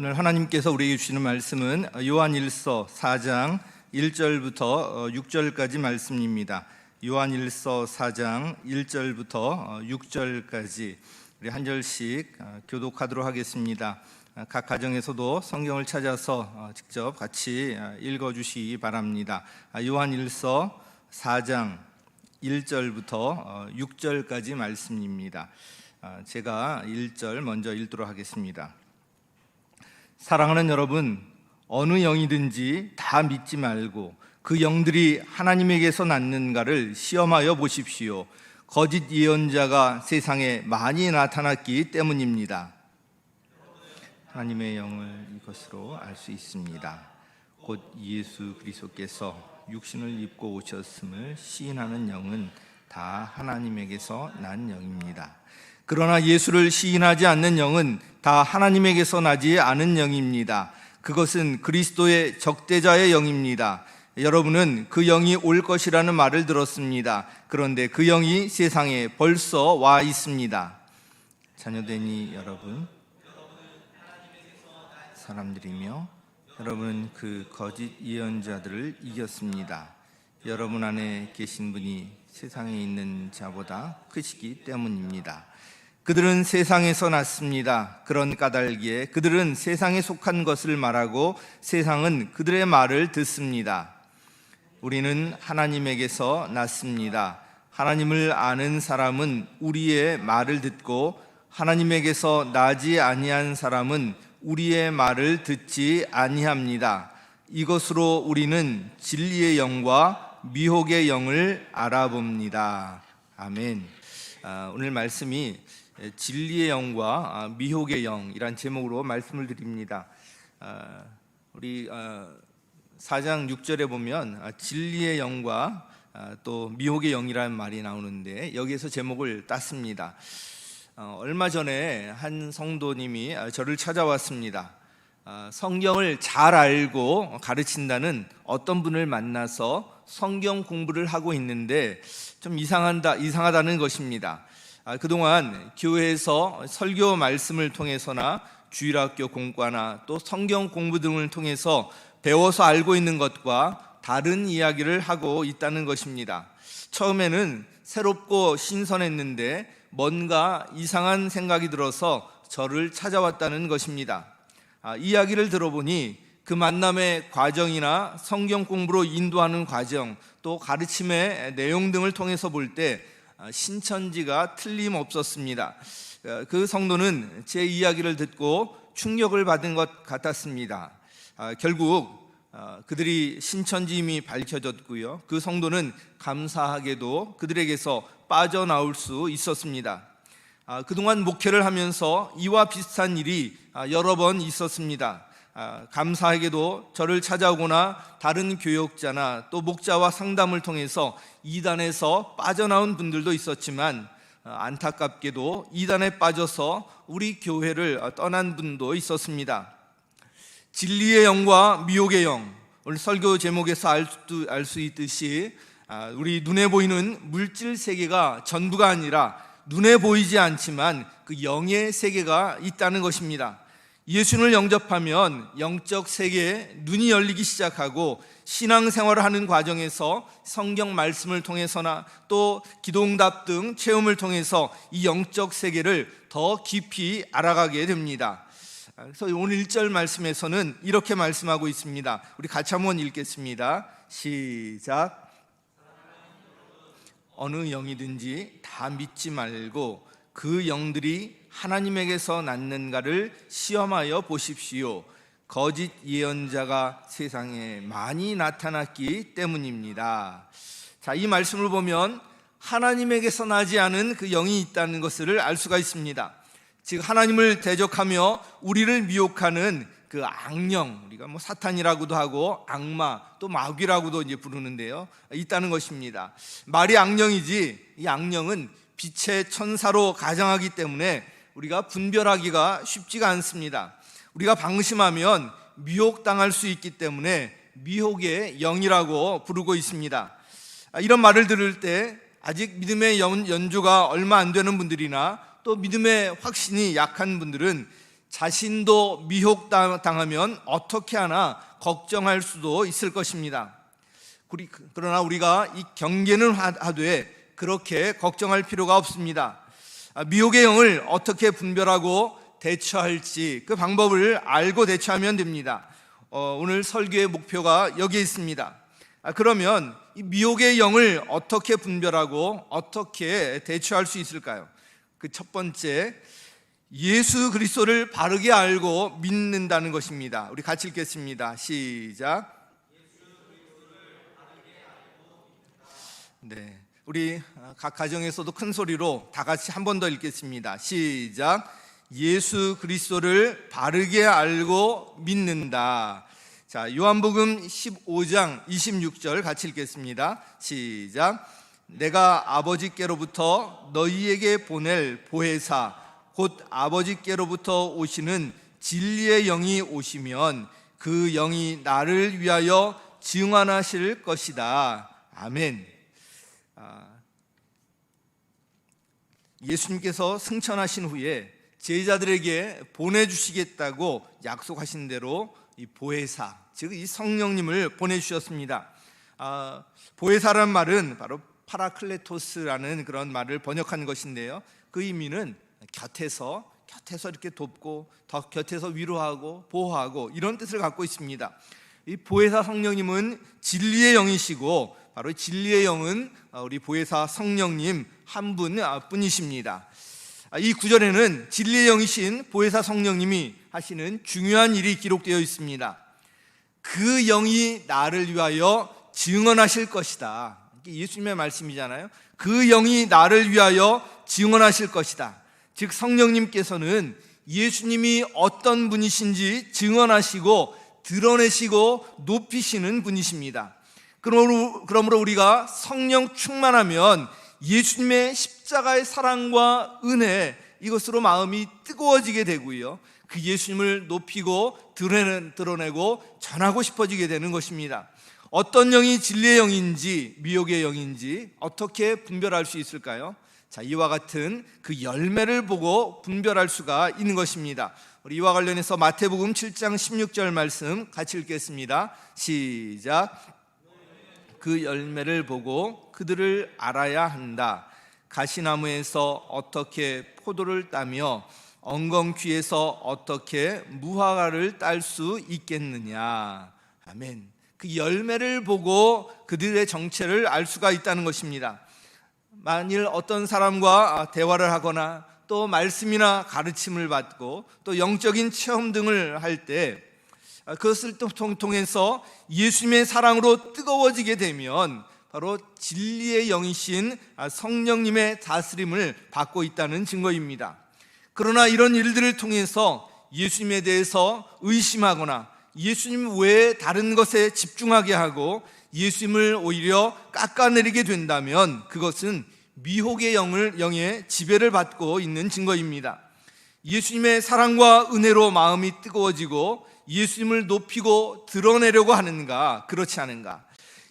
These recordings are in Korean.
오늘 하나님께서 우리에게 주시는 말씀은 요한일서 4장 1절부터 6절까지 말씀입니다. 요한일서 4장 1절부터 6절까지 우리 한 절씩 교독하도록 하겠습니다. 각 가정에서도 성경을 찾아서 직접 같이 읽어주시기 바랍니다. 요한일서 4장 1절부터 6절까지 말씀입니다. 제가 1절 먼저 읽도록 하겠습니다. 사랑하는 여러분, 어느 영이든지 다 믿지 말고 그 영들이 하나님에게서 났는가를 시험하여 보십시오. 거짓 예언자가 세상에 많이 나타났기 때문입니다. 하나님의 영을 이것으로 알 수 있습니다. 곧 예수 그리스도께서 육신을 입고 오셨음을 시인하는 영은 다 하나님에게서 난 영입니다. 그러나 예수를 시인하지 않는 영은 다 하나님에게서 나지 않은 영입니다. 그것은 그리스도의 적대자의 영입니다. 여러분은 그 영이 올 것이라는 말을 들었습니다. 그런데 그 영이 세상에 벌써 와 있습니다. 자녀되니 여러분, 사람들이며 여러분은 그 거짓 예언자들을 이겼습니다. 여러분 안에 계신 분이 세상에 있는 자보다 크시기 때문입니다. 그들은 세상에서 났습니다. 그런 까닭에 그들은 세상에 속한 것을 말하고 세상은 그들의 말을 듣습니다. 우리는 하나님에게서 났습니다. 하나님을 아는 사람은 우리의 말을 듣고 하나님에게서 나지 아니한 사람은 우리의 말을 듣지 아니합니다. 이것으로 우리는 진리의 영과 미혹의 영을 알아봅니다. 아멘. 오늘 말씀이 진리의 영과 미혹의 영이란 제목으로 말씀을 드립니다. 우리 4장 6절에 보면 진리의 영과 또 미혹의 영이라는 말이 나오는데 여기에서 제목을 땄습니다. 얼마 전에 한 성도님이 저를 찾아왔습니다. 성경을 잘 알고 가르친다는 어떤 분을 만나서 성경 공부를 하고 있는데 좀 이상하다는 것입니다. 그동안 교회에서 설교 말씀을 통해서나 주일학교 공과나 또 성경 공부 등을 통해서 배워서 알고 있는 것과 다른 이야기를 하고 있다는 것입니다. 처음에는 새롭고 신선했는데 뭔가 이상한 생각이 들어서 저를 찾아왔다는 것입니다. 이야기를 들어보니 그 만남의 과정이나 성경 공부로 인도하는 과정, 또 가르침의 내용 등을 통해서 볼 때 신천지가 틀림없었습니다. 그 성도는 제 이야기를 듣고 충격을 받은 것 같았습니다. 결국 그들이 신천지임이 밝혀졌고요. 그 성도는 감사하게도 그들에게서 빠져나올 수 있었습니다. 그동안 목회를 하면서 이와 비슷한 일이 여러 번 있었습니다. 감사하게도 저를 찾아오거나 다른 교역자나 또 목자와 상담을 통해서 이단에서 빠져나온 분들도 있었지만 안타깝게도 이단에 빠져서 우리 교회를 떠난 분도 있었습니다. 진리의 영과 미혹의 영, 오늘 설교 제목에서 알 수 있듯이 우리 눈에 보이는 물질 세계가 전부가 아니라 눈에 보이지 않지만 그 영의 세계가 있다는 것입니다. 예수를 영접하면 영적 세계에 눈이 열리기 시작하고 신앙생활을 하는 과정에서 성경 말씀을 통해서나 또 기도응답 등 체험을 통해서 이 영적 세계를 더 깊이 알아가게 됩니다. 그래서 오늘 1절 말씀에서는 이렇게 말씀하고 있습니다. 우리 같이 한번 읽겠습니다. 시작. 어느 영이든지 다 믿지 말고 그 영들이 하나님에게서 났는가를 시험하여 보십시오. 거짓 예언자가 세상에 많이 나타났기 때문입니다. 자, 이 말씀을 보면 하나님에게서 나지 않은 그 영이 있다는 것을 알 수가 있습니다. 즉 하나님을 대적하며 우리를 미혹하는 그 악령, 우리가 사탄이라고도 하고 악마 또 마귀라고도 이제 부르는데요, 있다는 것입니다. 말이 악령이지 이 악령은 빛의 천사로 가장하기 때문에 우리가 분별하기가 쉽지가 않습니다. 우리가 방심하면 미혹당할 수 있기 때문에 미혹의 영이라고 부르고 있습니다. 이런 말을 들을 때 아직 믿음의 연주가 얼마 안 되는 분들이나 또 믿음의 확신이 약한 분들은 자신도 미혹당하면 어떻게 하나 걱정할 수도 있을 것입니다. 그러나 우리가 이 경계는 하되 그렇게 걱정할 필요가 없습니다. 미혹의 영을 어떻게 분별하고 대처할지 그 방법을 알고 대처하면 됩니다. 오늘 설교의 목표가 여기에 있습니다. 그러면 이 미혹의 영을 어떻게 분별하고 어떻게 대처할 수 있을까요? 그 첫 번째, 예수 그리스도를 바르게 알고 믿는다는 것입니다. 우리 같이 읽겠습니다. 시작. 네, 우리 각 가정에서도 큰 소리로 다 같이 한 번 더 읽겠습니다. 시작. 예수 그리스도를 바르게 알고 믿는다. 자, 요한복음 15장 26절 같이 읽겠습니다. 시작. 내가 아버지께로부터 너희에게 보낼 보혜사 곧 아버지께로부터 오시는 진리의 영이 오시면 그 영이 나를 위하여 증언하실 것이다. 아멘. 예수님께서 승천하신 후에 제자들에게 보내주시겠다고 약속하신 대로 이 보혜사, 즉 이 성령님을 보내주셨습니다. 보혜사라는 말은 바로 파라클레토스라는 그런 말을 번역한 것인데요, 그 의미는 곁에서 이렇게 돕고 더 곁에서 위로하고 보호하고 이런 뜻을 갖고 있습니다. 이 보혜사 성령님은 진리의 영이시고 바로 진리의 영은 우리 보혜사 성령님 한 분뿐이십니다. 이 구절에는 진리의 영이신 보혜사 성령님이 하시는 중요한 일이 기록되어 있습니다. 그 영이 나를 위하여 증언하실 것이다. 예수님의 말씀이잖아요. 그 영이 나를 위하여 증언하실 것이다. 즉 성령님께서는 예수님이 어떤 분이신지 증언하시고 드러내시고 높이시는 분이십니다. 그러므로 우리가 성령 충만하면 예수님의 십자가의 사랑과 은혜, 이것으로 마음이 뜨거워지게 되고요, 그 예수님을 높이고 드러내고 전하고 싶어지게 되는 것입니다. 어떤 영이 진리의 영인지 미혹의 영인지 어떻게 분별할 수 있을까요? 자, 이와 같은 그 열매를 보고 분별할 수가 있는 것입니다. 우리 이와 관련해서 마태복음 7장 16절 말씀 같이 읽겠습니다. 시작. 그 열매를 보고 그들을 알아야 한다. 가시나무에서 어떻게 포도를 따며 엉겅퀴에서 어떻게 무화과를 딸 수 있겠느냐. 아멘. 그 열매를 보고 그들의 정체를 알 수가 있다는 것입니다. 만일 어떤 사람과 대화를 하거나 또 말씀이나 가르침을 받고 또 영적인 체험 등을 할 때 그것을 또 통해서 예수님의 사랑으로 뜨거워지게 되면 바로 진리의 영이신 성령님의 다스림을 받고 있다는 증거입니다. 그러나 이런 일들을 통해서 예수님에 대해서 의심하거나 예수님 외에 다른 것에 집중하게 하고 예수님을 오히려 깎아내리게 된다면 그것은 미혹의 영의 지배를 받고 있는 증거입니다. 예수님의 사랑과 은혜로 마음이 뜨거워지고 예수님을 높이고 드러내려고 하는가, 그렇지 않은가?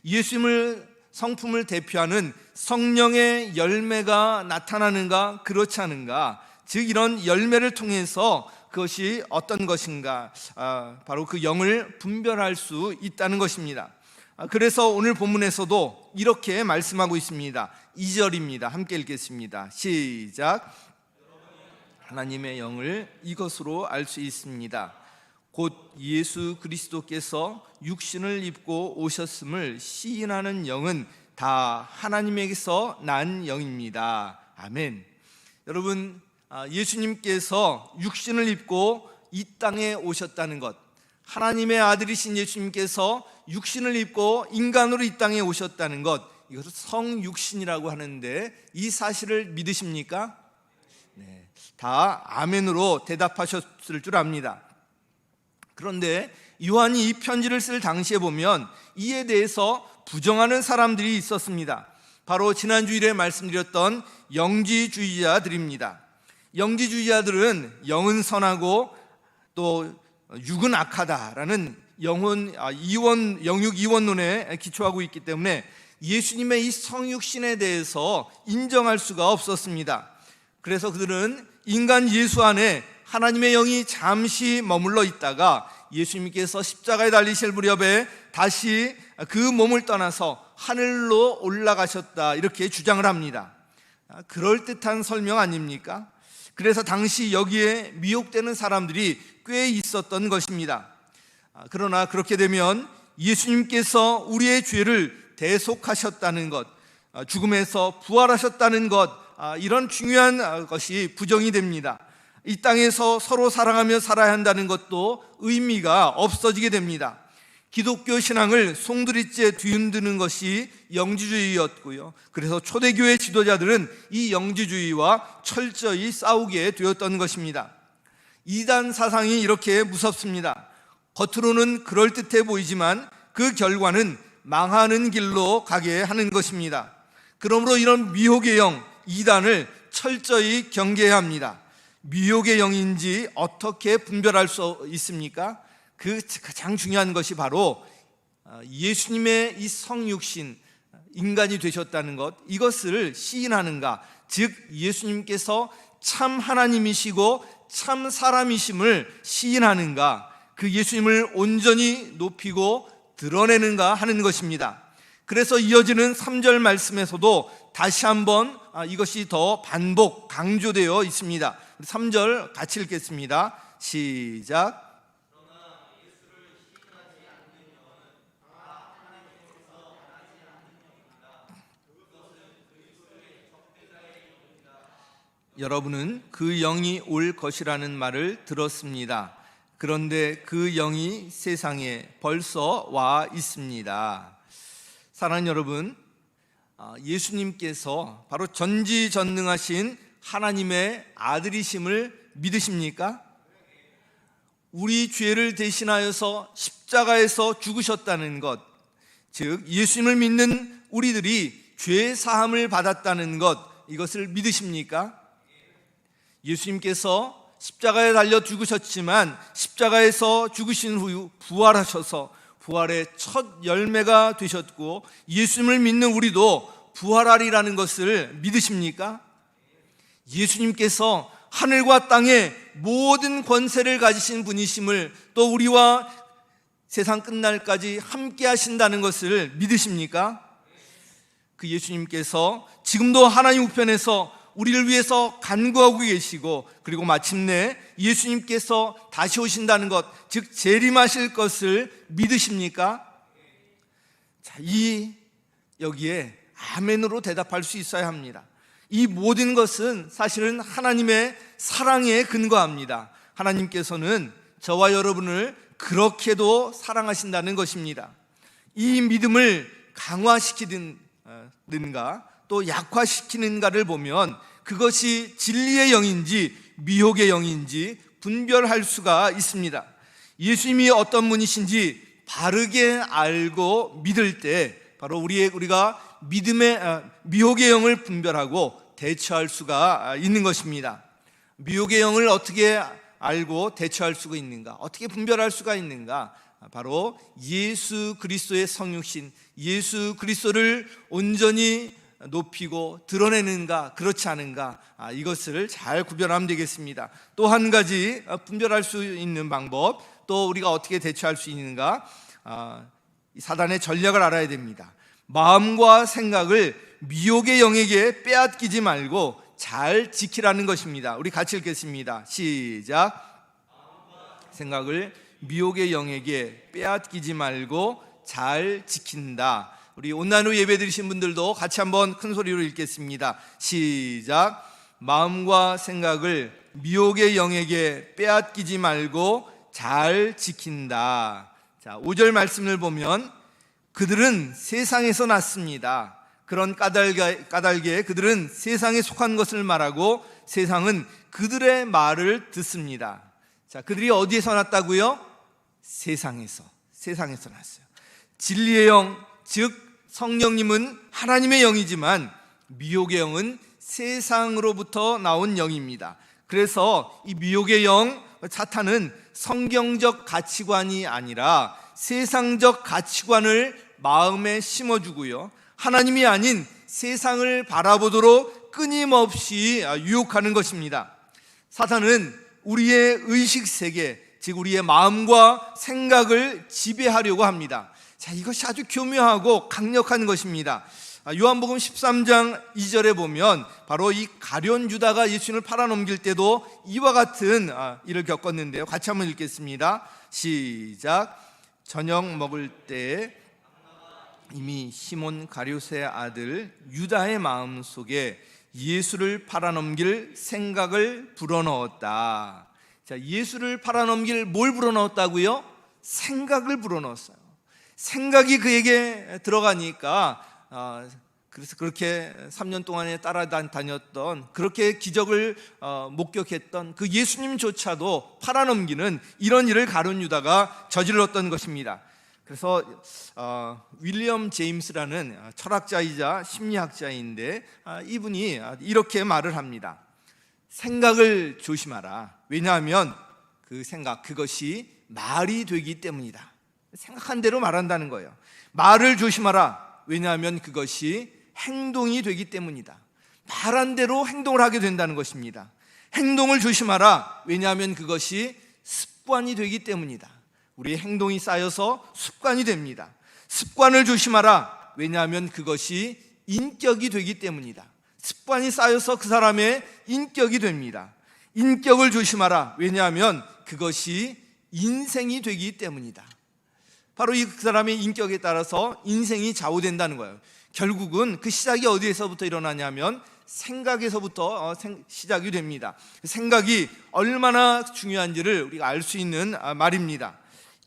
예수님을 성품을 대표하는 성령의 열매가 나타나는가, 그렇지 않은가? 즉 이런 열매를 통해서 그것이 어떤 것인가, 바로 그 영을 분별할 수 있다는 것입니다. 그래서 오늘 본문에서도 이렇게 말씀하고 있습니다. 2절입니다. 함께 읽겠습니다. 시작. 하나님의 영을 이것으로 알 수 있습니다. 곧 예수 그리스도께서 육신을 입고 오셨음을 시인하는 영은 다 하나님에게서 난 영입니다. 아멘. 여러분, 예수님께서 육신을 입고 이 땅에 오셨다는 것, 하나님의 아들이신 예수님께서 육신을 입고 인간으로 이 땅에 오셨다는 것, 이것을 성육신이라고 하는데 이 사실을 믿으십니까? 네, 다 아멘으로 대답하셨을 줄 압니다. 그런데 요한이 이 편지를 쓸 당시에 보면 이에 대해서 부정하는 사람들이 있었습니다. 바로 지난 주일에 말씀드렸던 영지주의자들입니다. 영지주의자들은 영은 선하고 또 육은 악하다라는 영육 이원론에 기초하고 있기 때문에 예수님의 이 성육신에 대해서 인정할 수가 없었습니다. 그래서 그들은 인간 예수 안에 하나님의 영이 잠시 머물러 있다가 예수님께서 십자가에 달리실 무렵에 다시 그 몸을 떠나서 하늘로 올라가셨다, 이렇게 주장을 합니다. 그럴듯한 설명 아닙니까? 그래서 당시 여기에 미혹되는 사람들이 꽤 있었던 것입니다. 그러나 그렇게 되면 예수님께서 우리의 죄를 대속하셨다는 것, 죽음에서 부활하셨다는 것, 이런 중요한 것이 부정이 됩니다. 이 땅에서 서로 사랑하며 살아야 한다는 것도 의미가 없어지게 됩니다. 기독교 신앙을 송두리째 뒤흔드는 것이 영지주의였고요, 그래서 초대교회 지도자들은 이 영지주의와 철저히 싸우게 되었던 것입니다. 이단 사상이 이렇게 무섭습니다. 겉으로는 그럴듯해 보이지만 그 결과는 망하는 길로 가게 하는 것입니다. 그러므로 이런 미혹의 영, 이단을 철저히 경계해야 합니다. 미혹의 영인지 어떻게 분별할 수 있습니까? 그 가장 중요한 것이 바로 예수님의 이 성육신, 인간이 되셨다는 것, 이것을 시인하는가, 즉 예수님께서 참 하나님이시고 참 사람이심을 시인하는가, 그 예수님을 온전히 높이고 드러내는가 하는 것입니다. 그래서 이어지는 3절 말씀에서도 다시 한번 이것이 더 반복, 강조되어 있습니다. 3절 같이 읽겠습니다. 시작. 여러분은 그 영이 올 것이라는 말을 들었습니다. 그런데 그 영이 세상에 벌써 와 있습니다. 사랑하는 여러분, 예수님께서 바로 전지전능하신 하나님의 아들이심을 믿으십니까? 우리 죄를 대신하여서 십자가에서 죽으셨다는 것, 즉 예수님을 믿는 우리들이 죄 사함을 받았다는 것, 이것을 믿으십니까? 예수님께서 십자가에 달려 죽으셨지만 십자가에서 죽으신 후 부활하셔서 부활의 첫 열매가 되셨고, 예수님을 믿는 우리도 부활하리라는 것을 믿으십니까? 예수님께서 하늘과 땅의 모든 권세를 가지신 분이심을, 또 우리와 세상 끝날까지 함께 하신다는 것을 믿으십니까? 그 예수님께서 지금도 하나님 우편에서 우리를 위해서 간구하고 계시고, 그리고 마침내 예수님께서 다시 오신다는 것, 즉 재림하실 것을 믿으십니까? 자, 여기에 아멘으로 대답할 수 있어야 합니다. 이 모든 것은 사실은 하나님의 사랑에 근거합니다. 하나님께서는 저와 여러분을 그렇게도 사랑하신다는 것입니다. 이 믿음을 강화시키는가 또 약화시키는가를 보면 그것이 진리의 영인지 미혹의 영인지 분별할 수가 있습니다. 예수님이 어떤 분이신지 바르게 알고 믿을 때 바로 우리가 믿음의 미혹의 영을 분별하고 대처할 수가 있는 것입니다. 미혹의 영을 어떻게 알고 대처할 수가 있는가, 어떻게 분별할 수가 있는가? 바로 예수 그리스도의 성육신, 예수 그리스도를 온전히 높이고 드러내는가 그렇지 않은가, 이것을 잘 구별하면 되겠습니다. 또 한 가지 분별할 수 있는 방법, 또 우리가 어떻게 대처할 수 있는가, 사단의 전략을 알아야 됩니다. 마음과 생각을 미혹의 영에게 빼앗기지 말고 잘 지키라는 것입니다. 우리 같이 읽겠습니다. 시작. 생각을 미혹의 영에게 빼앗기지 말고 잘 지킨다. 우리 온라인으로 예배 드리신 분들도 같이 한번 큰 소리로 읽겠습니다. 시작. 마음과 생각을 미혹의 영에게 빼앗기지 말고 잘 지킨다. 자, 5절 말씀을 보면 그들은 세상에서 났습니다. 그런 까닭에 그들은 세상에 속한 것을 말하고 세상은 그들의 말을 듣습니다. 자, 그들이 어디에서 났다고요? 세상에서 났어요. 진리의 영, 즉 성령님은 하나님의 영이지만 미혹의 영은 세상으로부터 나온 영입니다. 그래서 이 미혹의 영, 사탄은 성경적 가치관이 아니라 세상적 가치관을 마음에 심어주고요, 하나님이 아닌 세상을 바라보도록 끊임없이 유혹하는 것입니다. 사탄은 우리의 의식 세계, 즉 우리의 마음과 생각을 지배하려고 합니다. 자, 이것이 아주 교묘하고 강력한 것입니다. 요한복음 13장 2절에 보면 바로 이 가룟 유다가 예수님을 팔아넘길 때도 이와 같은 일을 겪었는데요. 같이 한번 읽겠습니다. 시작. 저녁 먹을 때 이미 시몬 가룟의 아들 유다의 마음속에 예수를 팔아넘길 생각을 불어넣었다. 자, 예수를 팔아넘길 뭘 불어넣었다고요? 생각을 불어넣었어요. 생각이 그에게 들어가니까 그래서 그렇게 3년 동안에 따라다녔던, 그렇게 기적을 목격했던 그 예수님조차도 팔아넘기는 이런 일을 가룟 유다가 저질렀던 것입니다. 그래서 윌리엄 제임스라는 철학자이자 심리학자인데 이분이 이렇게 말을 합니다. 생각을 조심하라. 왜냐하면 그 생각, 그것이 말이 되기 때문이다. 생각한 대로 말한다는 거예요. 말을 조심하라. 왜냐하면 그것이 행동이 되기 때문이다. 말한 대로 행동을 하게 된다는 것입니다. 행동을 조심하라. 왜냐하면 그것이 습관이 되기 때문이다. 우리의 행동이 쌓여서 습관이 됩니다. 습관을 조심하라. 왜냐하면 그것이 인격이 되기 때문이다. 습관이 쌓여서 그 사람의 인격이 됩니다. 인격을 조심하라. 왜냐하면 그것이 인생이 되기 때문이다. 바로 그 사람의 인격에 따라서 인생이 좌우된다는 거예요. 결국은 그 시작이 어디에서부터 일어나냐면 생각에서부터 시작이 됩니다. 생각이 얼마나 중요한지를 우리가 알 수 있는 말입니다.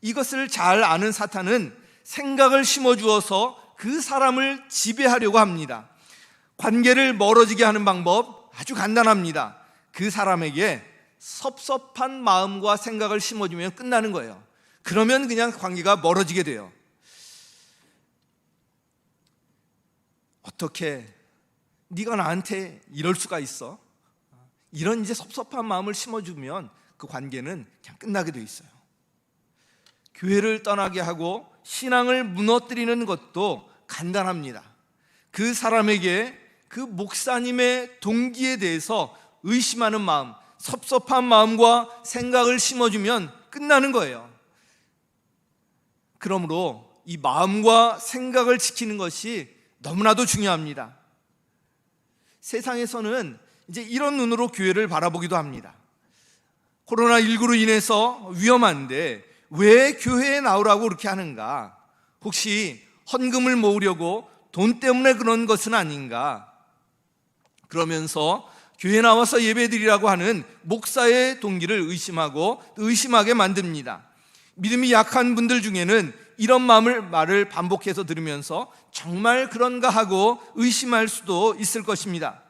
이것을 잘 아는 사탄은 생각을 심어주어서 그 사람을 지배하려고 합니다. 관계를 멀어지게 하는 방법 아주 간단합니다. 그 사람에게 섭섭한 마음과 생각을 심어주면 끝나는 거예요. 그러면 그냥 관계가 멀어지게 돼요. 어떻게 네가 나한테 이럴 수가 있어? 이런 이제 섭섭한 마음을 심어주면 그 관계는 그냥 끝나게 돼 있어요. 교회를 떠나게 하고 신앙을 무너뜨리는 것도 간단합니다. 그 사람에게 그 목사님의 동기에 대해서 의심하는 마음, 섭섭한 마음과 생각을 심어주면 끝나는 거예요. 그러므로 이 마음과 생각을 지키는 것이 너무나도 중요합니다. 세상에서는 이제 이런 눈으로 교회를 바라보기도 합니다. 코로나19로 인해서 위험한데 왜 교회에 나오라고 그렇게 하는가? 혹시 헌금을 모으려고 돈 때문에 그런 것은 아닌가? 그러면서 교회 나와서 예배드리라고 하는 목사의 동기를 의심하게 만듭니다. 믿음이 약한 분들 중에는 이런 말을 반복해서 들으면서 정말 그런가 하고 의심할 수도 있을 것입니다.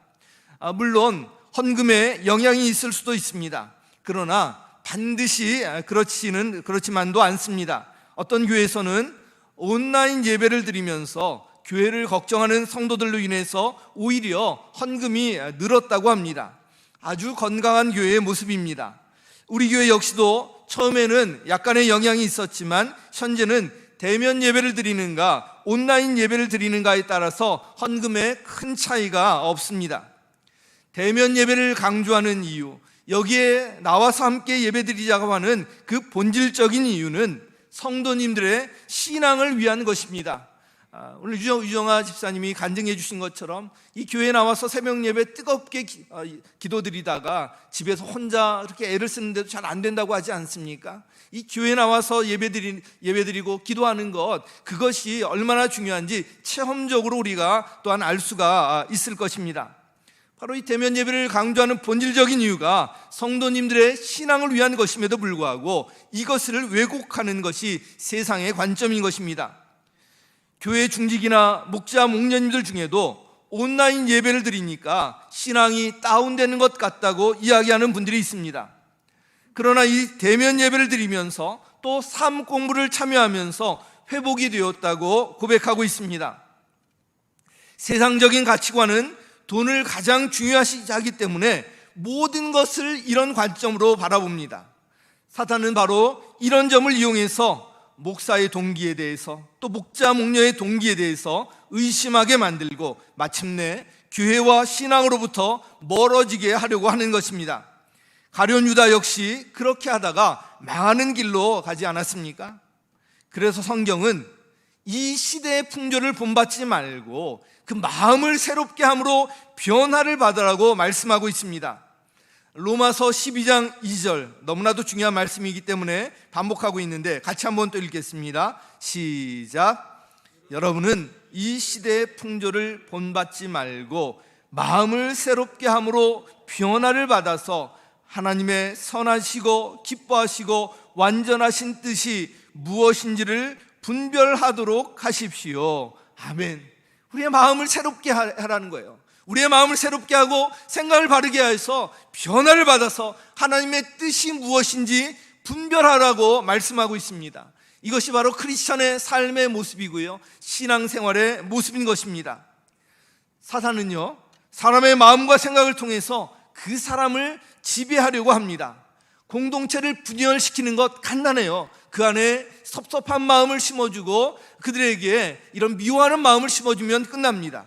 물론 헌금에 영향이 있을 수도 있습니다. 그러나 반드시 그렇지만도 않습니다. 어떤 교회에서는 온라인 예배를 드리면서 교회를 걱정하는 성도들로 인해서 오히려 헌금이 늘었다고 합니다. 아주 건강한 교회의 모습입니다. 우리 교회 역시도 처음에는 약간의 영향이 있었지만 현재는 대면 예배를 드리는가 온라인 예배를 드리는가에 따라서 헌금에 큰 차이가 없습니다. 대면 예배를 강조하는 이유, 여기에 나와서 함께 예배드리자고 하는 그 본질적인 이유는 성도님들의 신앙을 위한 것입니다. 오늘 유정아 집사님이 간증해 주신 것처럼 이 교회에 나와서 새벽 예배 뜨겁게 기도드리다가 집에서 혼자 이렇게 애를 쓰는데도 잘 안 된다고 하지 않습니까? 이 교회에 나와서 예배드리고 기도하는 것, 그것이 얼마나 중요한지 체험적으로 우리가 또한 알 수가 있을 것입니다. 바로 이 대면 예배를 강조하는 본질적인 이유가 성도님들의 신앙을 위한 것임에도 불구하고 이것을 왜곡하는 것이 세상의 관점인 것입니다. 교회 중직이나 목자, 목녀님들 중에도 온라인 예배를 드리니까 신앙이 다운되는 것 같다고 이야기하는 분들이 있습니다. 그러나 이 대면 예배를 드리면서 또 삶 공부를 참여하면서 회복이 되었다고 고백하고 있습니다. 세상적인 가치관은 돈을 가장 중요시 하기 때문에 모든 것을 이런 관점으로 바라봅니다. 사탄은 바로 이런 점을 이용해서 목사의 동기에 대해서 또 목자, 목녀의 동기에 대해서 의심하게 만들고 마침내 교회와 신앙으로부터 멀어지게 하려고 하는 것입니다. 가룟 유다 역시 그렇게 하다가 망하는 길로 가지 않았습니까? 그래서 성경은 이 시대의 풍조를 본받지 말고 그 마음을 새롭게 함으로 변화를 받으라고 말씀하고 있습니다. 로마서 12장 2절, 너무나도 중요한 말씀이기 때문에 반복하고 있는데 같이 한번 또 읽겠습니다. 시작. 여러분은 이 시대의 풍조를 본받지 말고 마음을 새롭게 함으로 변화를 받아서 하나님의 선하시고 기뻐하시고 완전하신 뜻이 무엇인지를 분별하도록 하십시오. 아멘. 우리의 마음을 새롭게 하라는 거예요. 우리의 마음을 새롭게 하고 생각을 바르게 해서 변화를 받아서 하나님의 뜻이 무엇인지 분별하라고 말씀하고 있습니다. 이것이 바로 크리스천의 삶의 모습이고요, 신앙생활의 모습인 것입니다. 사탄은요, 사람의 마음과 생각을 통해서 그 사람을 지배하려고 합니다. 공동체를 분열시키는 것 간단해요. 그 안에 섭섭한 마음을 심어주고 그들에게 이런 미워하는 마음을 심어주면 끝납니다.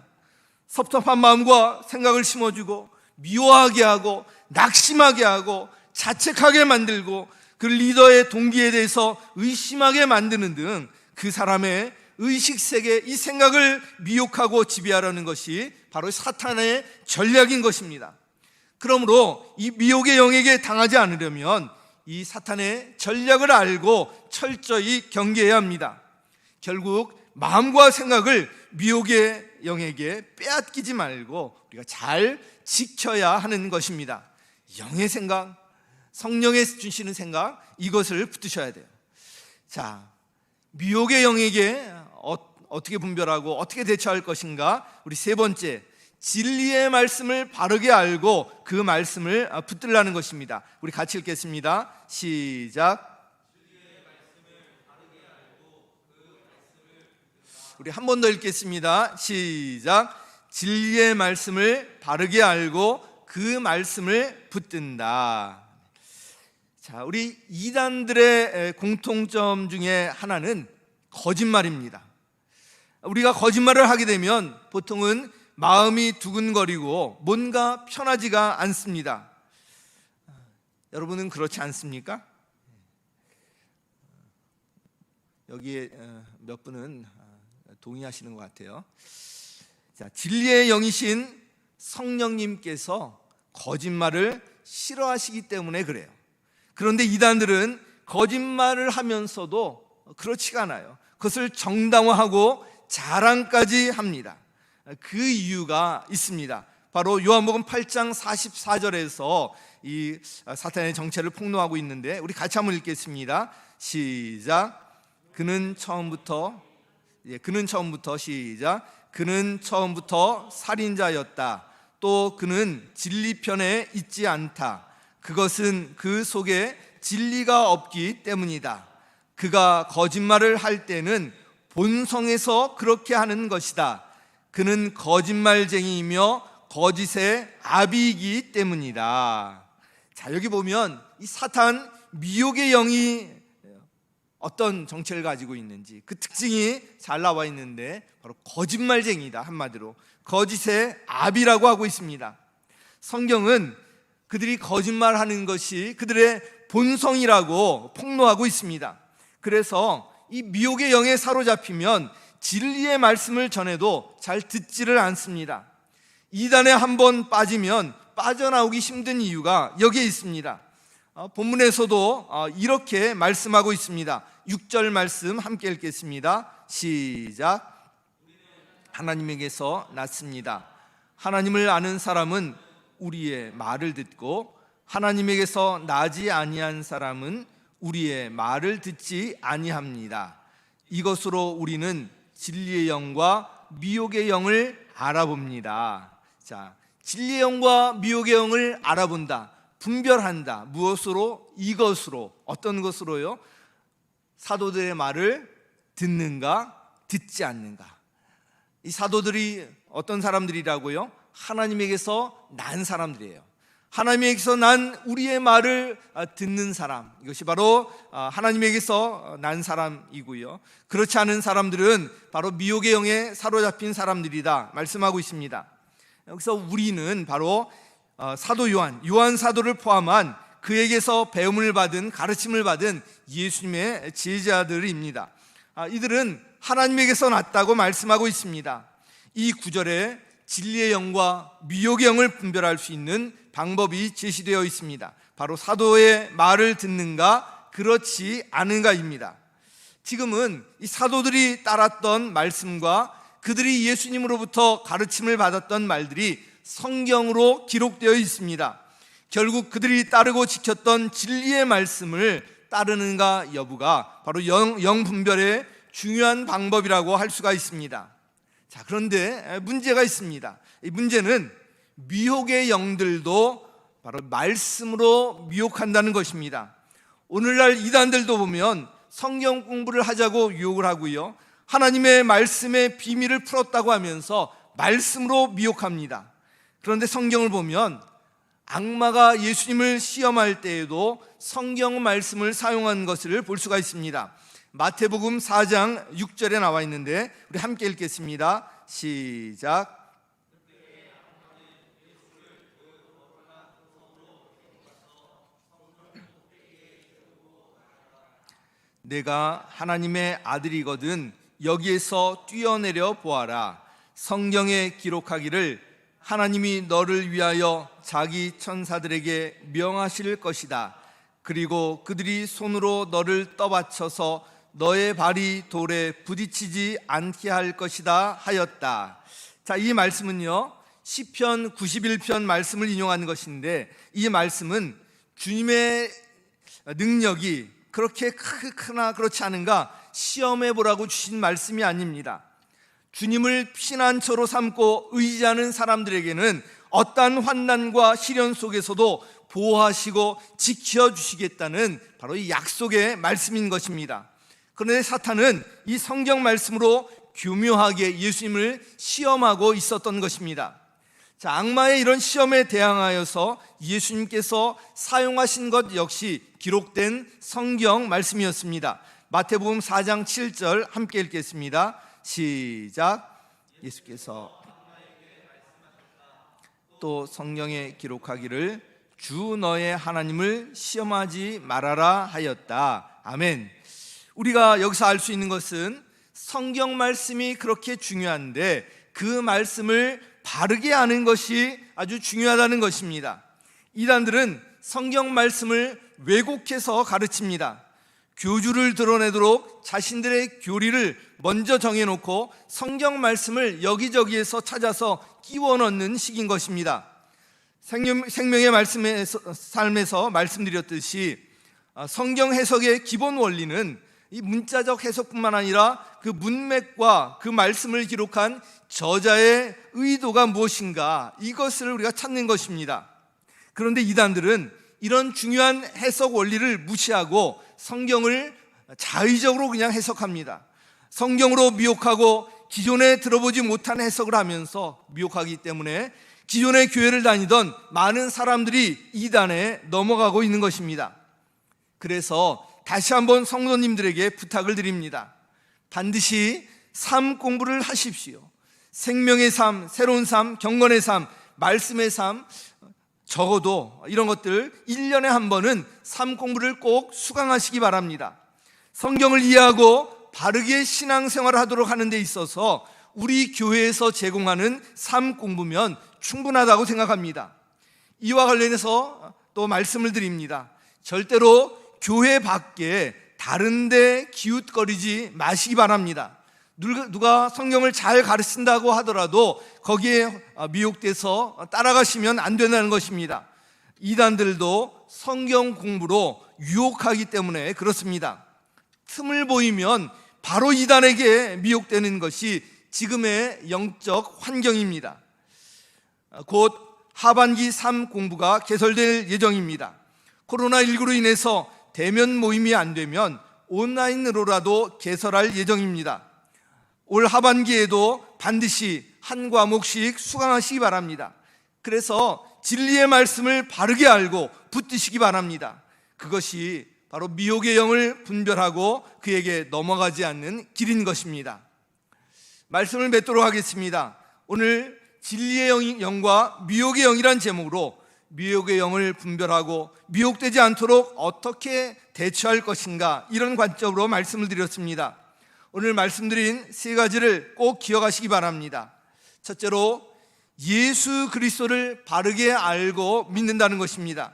섭섭한 마음과 생각을 심어주고 미워하게 하고 낙심하게 하고 자책하게 만들고 그 리더의 동기에 대해서 의심하게 만드는 등 그 사람의 의식세계, 이 생각을 미혹하고 지배하려는 것이 바로 사탄의 전략인 것입니다. 그러므로 이 미혹의 영에게 당하지 않으려면 이 사탄의 전략을 알고 철저히 경계해야 합니다. 결국 마음과 생각을 미혹의 영에게 빼앗기지 말고 우리가 잘 지켜야 하는 것입니다. 영의 생각, 성령의 주시는 생각, 이것을 붙드셔야 돼요. 자, 미혹의 영에게 어떻게 분별하고 어떻게 대처할 것인가? 우리 세 번째, 진리의 말씀을 바르게 알고 그 말씀을 붙들라는 것입니다. 우리 같이 읽겠습니다. 시작. 우리 한 번 더 읽겠습니다. 시작. 진리의 말씀을 바르게 알고 그 말씀을 붙든다. 자, 우리 이단들의 공통점 중에 하나는 거짓말입니다. 우리가 거짓말을 하게 되면 보통은 마음이 두근거리고 뭔가 편하지가 않습니다. 여러분은 그렇지 않습니까? 여기에 몇 분은 동의하시는 것 같아요. 자, 진리의 영이신 성령님께서 거짓말을 싫어하시기 때문에 그래요. 그런데 이단들은 거짓말을 하면서도 그렇지가 않아요. 그것을 정당화하고 자랑까지 합니다. 그 이유가 있습니다. 바로 요한복음 8장 44절에서 이 사탄의 정체를 폭로하고 있는데 우리 같이 한번 읽겠습니다. 시작. 그는 처음부터 시작. 그는 처음부터 살인자였다. 또 그는 진리편에 있지 않다. 그것은 그 속에 진리가 없기 때문이다. 그가 거짓말을 할 때는 본성에서 그렇게 하는 것이다. 그는 거짓말쟁이이며 거짓의 아비이기 때문이다. 자, 여기 보면 이 사탄 미혹의 영이 어떤 정체를 가지고 있는지 그 특징이 잘 나와 있는데 바로 거짓말쟁이다. 한마디로 거짓의 아비라고 하고 있습니다. 성경은 그들이 거짓말하는 것이 그들의 본성이라고 폭로하고 있습니다. 그래서 이 미혹의 영에 사로잡히면 진리의 말씀을 전해도 잘 듣지를 않습니다. 이단에 한번 빠지면 빠져나오기 힘든 이유가 여기에 있습니다. 본문에서도 이렇게 말씀하고 있습니다. 6절 말씀 함께 읽겠습니다. 시작. 하나님에게서 났습니다. 하나님을 아는 사람은 우리의 말을 듣고 하나님에게서 나지 아니한 사람은 우리의 말을 듣지 아니합니다. 이것으로 우리는 진리의 영과 미혹의 영을 알아봅니다. 자, 진리의 영과 미혹의 영을 알아본다, 분별한다. 무엇으로? 이것으로. 어떤 것으로요? 사도들의 말을 듣는가, 듣지 않는가. 이 사도들이 어떤 사람들이라고요? 하나님에게서 난 사람들이에요. 하나님에게서 난 우리의 말을 듣는 사람, 이것이 바로 하나님에게서 난 사람이고요. 그렇지 않은 사람들은 바로 미혹의 영에 사로잡힌 사람들이다 말씀하고 있습니다. 여기서 우리는 바로 사도 요한 사도를 포함한 그에게서 배움을 받은, 가르침을 받은 예수님의 제자들입니다. 이들은 하나님에게서 났다고 말씀하고 있습니다. 이 구절에 진리의 영과 미혹의 영을 분별할 수 있는 방법이 제시되어 있습니다. 바로 사도의 말을 듣는가 그렇지 않은가입니다. 지금은 이 사도들이 따랐던 말씀과 그들이 예수님으로부터 가르침을 받았던 말들이 성경으로 기록되어 있습니다. 결국 그들이 따르고 지켰던 진리의 말씀을 따르는가 여부가 바로 영 분별의 중요한 방법이라고 할 수가 있습니다. 자, 그런데 문제가 있습니다. 이 문제는 미혹의 영들도 바로 말씀으로 미혹한다는 것입니다. 오늘날 이단들도 보면 성경 공부를 하자고 유혹을 하고요, 하나님의 말씀의 비밀을 풀었다고 하면서 말씀으로 미혹합니다. 그런데 성경을 보면 악마가 예수님을 시험할 때에도 성경 말씀을 사용한 것을 볼 수가 있습니다. 마태복음 4장 6절에 나와 있는데 우리 함께 읽겠습니다. 시작. 내가 하나님의 아들이거든 여기에서 뛰어내려 보아라. 성경에 기록하기를 하나님이 너를 위하여 자기 천사들에게 명하실 것이다. 그리고 그들이 손으로 너를 떠받쳐서 너의 발이 돌에 부딪히지 않게 할 것이다 하였다. 자, 이 말씀은요, 시편 91편 말씀을 인용하는 것인데, 이 말씀은 주님의 능력이 그렇게 크나 그렇지 않은가 시험해 보라고 주신 말씀이 아닙니다. 주님을 피난처로 삼고 의지하는 사람들에게는 어떠한 환난과 시련 속에서도 보호하시고 지켜주시겠다는 바로 이 약속의 말씀인 것입니다. 그런데 사탄은 이 성경 말씀으로 교묘하게 예수님을 시험하고 있었던 것입니다. 자, 악마의 이런 시험에 대항하여서 예수님께서 사용하신 것 역시 기록된 성경 말씀이었습니다. 마태복음 4장 7절 함께 읽겠습니다. 시작. 예수께서 또 성경에 기록하기를 주 너의 하나님을 시험하지 말아라 하였다. 아멘. 우리가 여기서 알 수 있는 것은 성경 말씀이 그렇게 중요한데 그 말씀을 바르게 아는 것이 아주 중요하다는 것입니다. 이단들은 성경 말씀을 왜곡해서 가르칩니다. 교주를 드러내도록 자신들의 교리를 먼저 정해놓고 성경 말씀을 여기저기에서 찾아서 끼워 넣는 식인 것입니다. 생명의 삶에서 말씀드렸듯이 성경 해석의 기본 원리는 이 문자적 해석뿐만 아니라 그 문맥과 그 말씀을 기록한 저자의 의도가 무엇인가, 이것을 우리가 찾는 것입니다. 그런데 이단들은 이런 중요한 해석 원리를 무시하고 성경을 자의적으로 그냥 해석합니다. 성경으로 미혹하고 기존에 들어보지 못한 해석을 하면서 미혹하기 때문에 기존의 교회를 다니던 많은 사람들이 이단에 넘어가고 있는 것입니다. 그래서 다시 한번 성도님들에게 부탁을 드립니다. 반드시 삶 공부를 하십시오. 생명의 삶, 새로운 삶, 경건의 삶, 말씀의 삶, 적어도 이런 것들 1년에 한 번은 삶 공부를 꼭 수강하시기 바랍니다. 성경을 이해하고 바르게 신앙생활을 하도록 하는 데 있어서 우리 교회에서 제공하는 삶 공부면 충분하다고 생각합니다. 이와 관련해서 또 말씀을 드립니다. 절대로 교회 밖에 다른 데 기웃거리지 마시기 바랍니다. 누가 성경을 잘 가르친다고 하더라도 거기에 미혹돼서 따라가시면 안 된다는 것입니다. 이단들도 성경 공부로 유혹하기 때문에 그렇습니다. 틈을 보이면 바로 이단에게 미혹되는 것이 지금의 영적 환경입니다. 곧 하반기 3 공부가 개설될 예정입니다. 코로나19로 인해서 대면 모임이 안 되면 온라인으로라도 개설할 예정입니다. 올 하반기에도 반드시 한 과목씩 수강하시기 바랍니다. 그래서 진리의 말씀을 바르게 알고 붙드시기 바랍니다. 그것이 바로 미혹의 영을 분별하고 그에게 넘어가지 않는 길인 것입니다. 말씀을 맺도록 하겠습니다. 오늘 진리의 영과 미혹의 영이란 제목으로 미혹의 영을 분별하고 미혹되지 않도록 어떻게 대처할 것인가, 이런 관점으로 말씀을 드렸습니다. 오늘 말씀드린 세 가지를 꼭 기억하시기 바랍니다. 첫째로, 예수 그리스도를 바르게 알고 믿는다는 것입니다.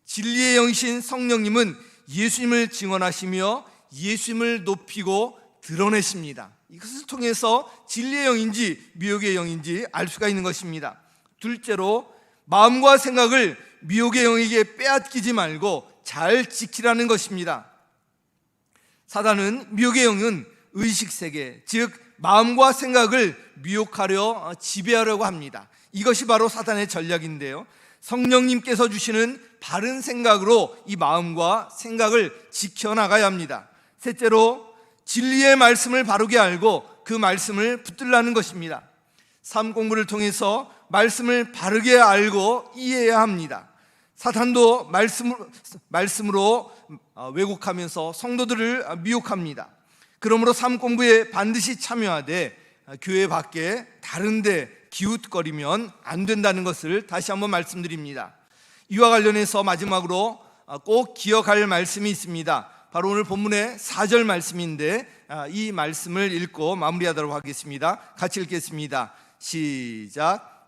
진리의 영이신 성령님은 예수님을 증언하시며 예수님을 높이고 드러내십니다. 이것을 통해서 진리의 영인지 미혹의 영인지 알 수가 있는 것입니다. 둘째로, 마음과 생각을 미혹의 영에게 빼앗기지 말고 잘 지키라는 것입니다. 사단은, 미혹의 영은 의식세계, 즉 마음과 생각을 미혹하려 지배하려고 합니다. 이것이 바로 사단의 전략인데요, 성령님께서 주시는 바른 생각으로 이 마음과 생각을 지켜나가야 합니다. 셋째로, 진리의 말씀을 바르게 알고 그 말씀을 붙들라는 것입니다. 삶 공부를 통해서 말씀을 바르게 알고 이해해야 합니다. 사탄도 말씀으로 왜곡하면서 성도들을 미혹합니다. 그러므로 삶 공부에 반드시 참여하되 교회 밖에 다른 데 기웃거리면 안 된다는 것을 다시 한번 말씀드립니다. 이와 관련해서 마지막으로 꼭 기억할 말씀이 있습니다. 바로 오늘 본문의 4절 말씀인데, 이 말씀을 읽고 마무리하도록 하겠습니다. 같이 읽겠습니다. 시작.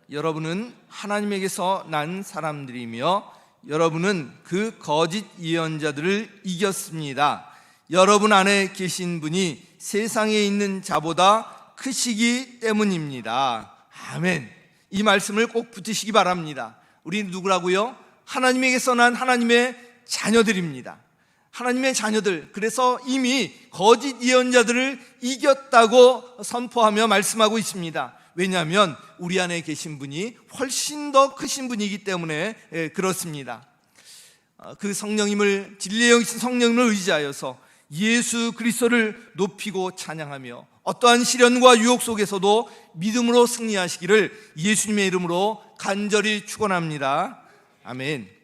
여러분은 하나님에게서 난 사람들이며 여러분은 그 거짓 예언자들을 이겼습니다. 여러분 안에 계신 분이 세상에 있는 자보다 크시기 때문입니다. 아멘. 이 말씀을 꼭 붙이시기 바랍니다. 우리 누구라고요? 하나님에게서 난 하나님의 자녀들입니다. 하나님의 자녀들, 그래서 이미 거짓 예언자들을 이겼다고 선포하며 말씀하고 있습니다. 왜냐하면 우리 안에 계신 분이 훨씬 더 크신 분이기 때문에 그렇습니다. 그 성령님을, 진리의 영이신 성령님을 의지하여서 예수 그리스도를 높이고 찬양하며 어떠한 시련과 유혹 속에서도 믿음으로 승리하시기를 예수님의 이름으로 간절히 축원합니다. 아멘.